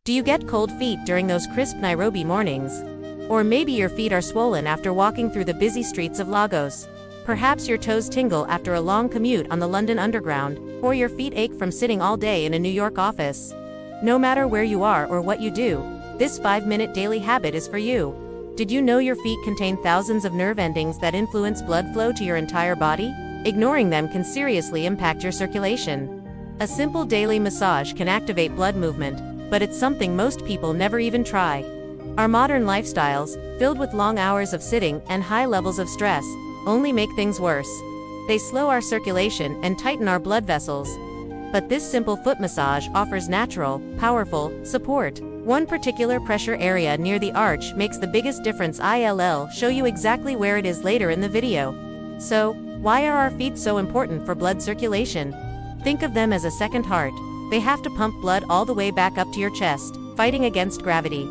Do you get cold feet during those crisp Nairobi mornings? Or maybe your feet are swollen after walking through the busy streets of Lagos. Perhaps your toes tingle after a long commute on the London Underground, or your feet ache from sitting all day in a New York office. No matter where you are or what you do, this 5-minute daily habit is for you. Did you know your feet contain thousands of nerve endings that influence blood flow to your entire body? Ignoring them can seriously impact your circulation. A simple daily massage can activate blood movement, but it's something most people never even try. Our modern lifestyles, filled with long hours of sitting and high levels of stress, only make things worse. They slow our circulation and tighten our blood vessels. But this simple foot massage offers natural, powerful support. One particular pressure area near the arch makes the biggest difference. I'll show you exactly where it is later in the video. So, why are our feet so important for blood circulation? Think of them as a second heart. They have to pump blood all the way back up to your chest, fighting against gravity.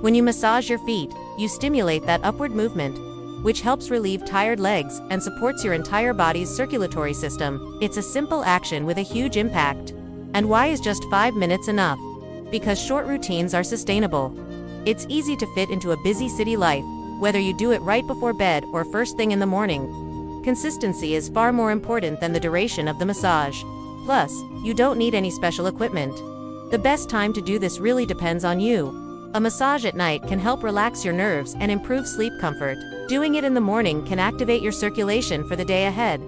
When you massage your feet, you stimulate that upward movement, which helps relieve tired legs and supports your entire body's circulatory system. It's a simple action with a huge impact. And why is just 5 minutes enough? Because short routines are sustainable. It's easy to fit into a busy city life, whether you do it right before bed or first thing in the morning. Consistency is far more important than the duration of the massage. Plus, you don't need any special equipment. The best time to do this really depends on you. A massage at night can help relax your nerves and improve sleep comfort. Doing it in the morning can activate your circulation for the day ahead.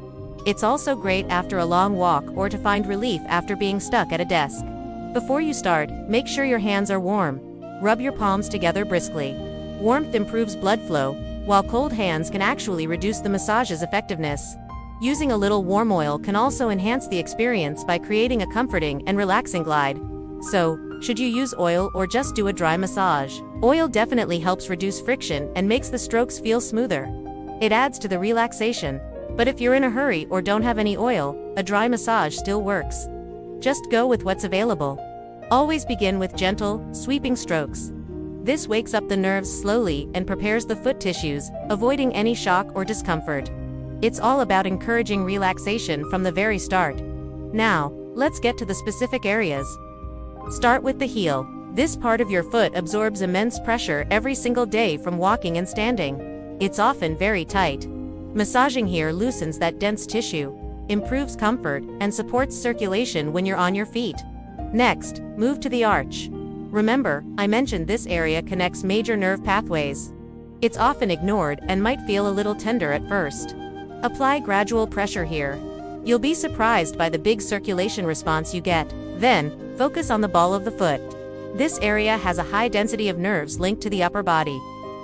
It's also great after a long walk or to find relief after being stuck at a desk. Before you start, make sure your hands are warm. Rub your palms together briskly. Warmth improves blood flow, while cold hands can actually reduce the massage's effectiveness. Using a little warm oil can also enhance the experience by creating a comforting and relaxing glide. So, should you use oil or just do a dry massage? Oil definitely helps reduce friction and makes the strokes feel smoother. It adds to the relaxation. But if you're in a hurry or don't have any oil, a dry massage still works. Just go with what's available. Always begin with gentle, sweeping strokes. This wakes up the nerves slowly and prepares the foot tissues, avoiding any shock or discomfort. It's all about encouraging relaxation from the very start. Now, let's get to the specific areas. Start with the heel. This part of your foot absorbs immense pressure every single day from walking and standing. It's often very tight. Massaging here loosens that dense tissue, improves comfort, and supports circulation when you're on your feet. Next, move to the arch. Remember, I mentioned this area connects major nerve pathways. It's often ignored and might feel a little tender at first. Apply gradual pressure here. You'll be surprised by the big circulation response you get. Then, focus on the ball of the foot. This area has a high density of nerves linked to the upper body.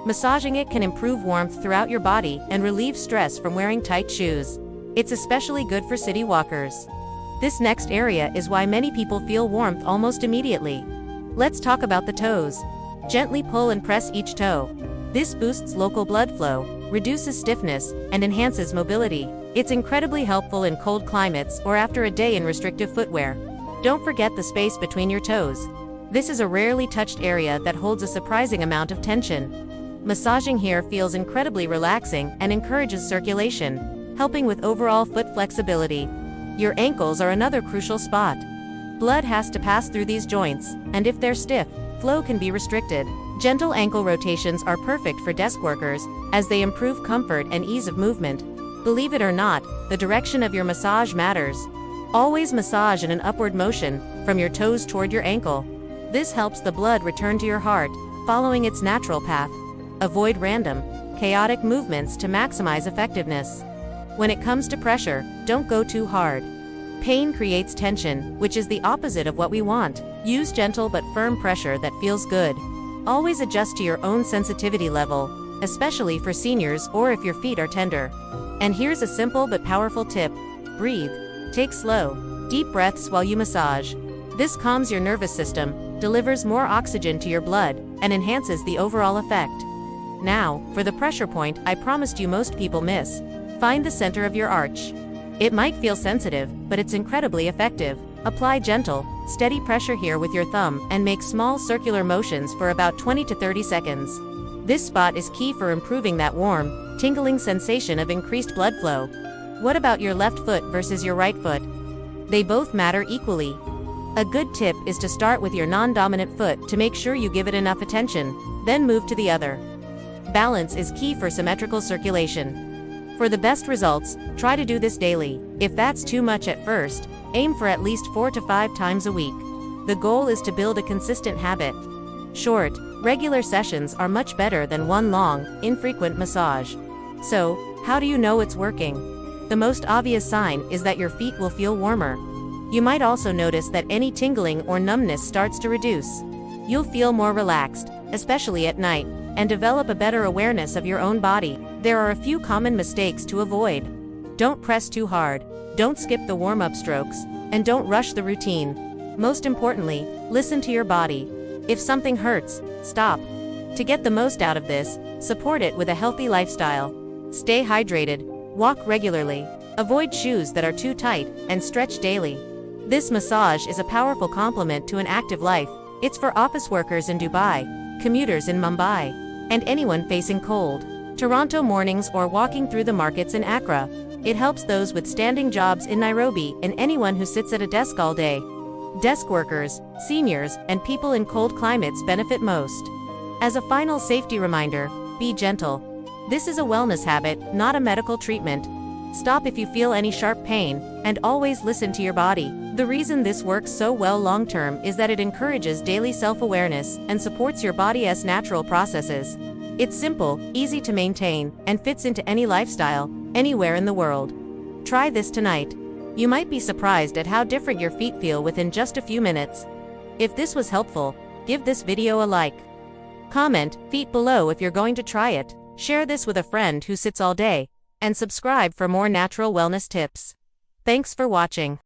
Massaging it can improve warmth throughout your body and relieve stress from wearing tight shoes. It's especially good for city walkers. This next area is why many people feel warmth almost immediately. Let's talk about the toes. Gently pull and press each toe. This boosts local blood flow, reduces stiffness, and enhances mobility. It's incredibly helpful in cold climates or after a day in restrictive footwear. Don't forget the space between your toes. This is a rarely touched area that holds a surprising amount of tension. Massaging here feels incredibly relaxing and encourages circulation, helping with overall foot flexibility. Your ankles are another crucial spot. Blood has to pass through these joints, and if they're stiff, flow can be restricted. Gentle ankle rotations are perfect for desk workers, as they improve comfort and ease of movement. Believe it or not, the direction of your massage matters. Always massage in an upward motion, from your toes toward your ankle. This helps the blood return to your heart, following its natural path. Avoid random, chaotic movements to maximize effectiveness. When it comes to pressure, don't go too hard. Pain creates tension, which is the opposite of what we want. Use gentle but firm pressure that feels good. Always adjust to your own sensitivity level, especially for seniors or if your feet are tender. And here's a simple but powerful tip. Breathe. Take slow, deep breaths while you massage. This calms your nervous system, delivers more oxygen to your blood, and enhances the overall effect. Now, for the pressure point I promised you most people miss. Find the center of your arch. It might feel sensitive, but it's incredibly effective. Apply gentle, steady pressure here with your thumb and make small circular motions for about 20 to 30 seconds. This spot is key for improving that warm, tingling sensation of increased blood flow. What about your left foot versus your right foot? They both matter equally. A good tip is to start with your non-dominant foot to make sure you give it enough attention, then move to the other. Balance is key for symmetrical circulation. For the best results, try to do this daily. If that's too much at first, aim for at least 4 to 5 times a week. The goal is to build a consistent habit. Short, regular sessions are much better than one long, infrequent massage. So, how do you know it's working? The most obvious sign is that your feet will feel warmer. You might also notice that any tingling or numbness starts to reduce. You'll feel more relaxed, especially at night, and develop a better awareness of your own body. There are a few common mistakes to avoid. Don't press too hard, don't skip the warm-up strokes, and don't rush the routine. Most importantly, listen to your body. If something hurts, stop. To get the most out of this, support it with a healthy lifestyle. Stay hydrated, walk regularly, avoid shoes that are too tight, and stretch daily. This massage is a powerful complement to an active life. It's for office workers in Dubai, commuters in Mumbai, and anyone facing cold, Toronto mornings or walking through the markets in Accra. It helps those with standing jobs in Nairobi and anyone who sits at a desk all day. Desk workers, seniors, and people in cold climates benefit most. As a final safety reminder, be gentle. This is a wellness habit, not a medical treatment. Stop if you feel any sharp pain, and always listen to your body. The reason this works so well long-term is that it encourages daily self-awareness and supports your body's natural processes. It's simple, easy to maintain, and fits into any lifestyle, anywhere in the world. Try this tonight. You might be surprised at how different your feet feel within just a few minutes. If this was helpful, give this video a like. Comment "feet" below if you're going to try it. Share this with a friend who sits all day, and subscribe for more natural wellness tips. Thanks for watching.